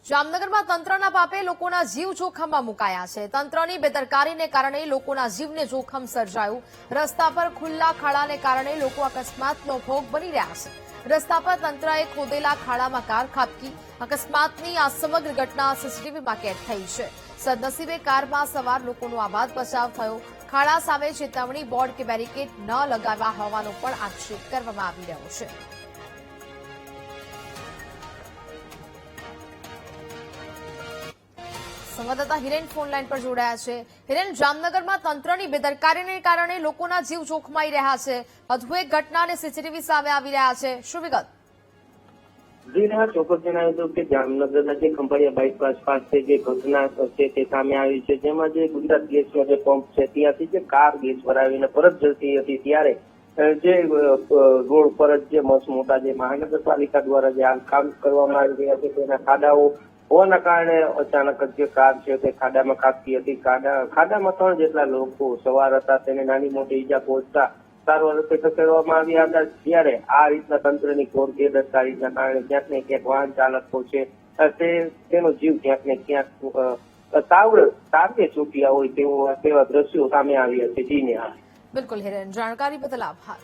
જામનગરમાં તંત્રના પાપે લોકોના જીવ જોખમમાં મુકાયા છે। તંત્રની બેદરકારીને કારણે લોકોના જીવને જોખમ સર્જાયું। રસ્તા પર ખુલ્લા ખાડાને કારણે લોકો અકસ્માતનો ભોગ બની રહ્યા છે। રસ્તા પર તંત્રએ ખોદેલા ખાડામાં કાર ખાબકી। અકસ્માતની આ સમગ્ર ઘટના સીસીટીવીમાં કેદ થઈ છે। સદનસીબે કારમાં સવાર લોકોનો આબાદ બચાવ થયો। ખાડા સામે ચેતવણી બોર્ડ કે બેરિકેડ ન લગાવ્યા હોવાનો પણ આક્ષેપ કરવામાં આવી રહ્યો છે। સંવાદદાતા હિરેન ફોન લાઈન પર જોડાયા છે। હિરેન, જામનગરમાં તંત્રની બેદરકારીને કારણે લોકોના જીવ જોખમાઈ રહ્યા છે। વધુ એક ઘટના અને સીસીટીવી સામે આવી રહ્યા છે, શું વિગત? જી હા, ચોક્કસ જણાવ્યું હતું કે જામનગરના જે ખંભાળિયા બાયપાસ પાસે જે ઘટના છે તે સામે આવી છે, જેમાં જે ગુજરાત ગેસનો જે પંપ છે ત્યાંથી જે કાર ગેસ ભરાવીને પરત જતી હતી ત્યારે જે રોડ પર જ જે મસ્ત મોટા જે મહાનગરપાલિકા દ્વારા જે કામ કરવામાં આવી રહ્યા છે તેના ખાડાઓ હોવાના કારણે અચાનક જ જે કાર છે તે ખાડામાં ખાબકી હતી। ખાડામાં 3 જેટલા લોકો સવાર હતા, તેને નાની મોટી ઈજા પહોંચતા સારવાર અર્થે ખસેડવામાં આવ્યા હતા। ત્યારે આ રીતના તંત્રની ઘોર બેદરકારીના કારણે ક્યાંક ને ક્યાંક વાહન ચાલકો છે તેનો જીવ ક્યાંક ને ક્યાંક તારવે ચૂક્યા હોય તેવા દ્રશ્યો સામે આવ્યા છે। જી ને બિલકુલ હિરેન, જાણકારી બદલ આભાર।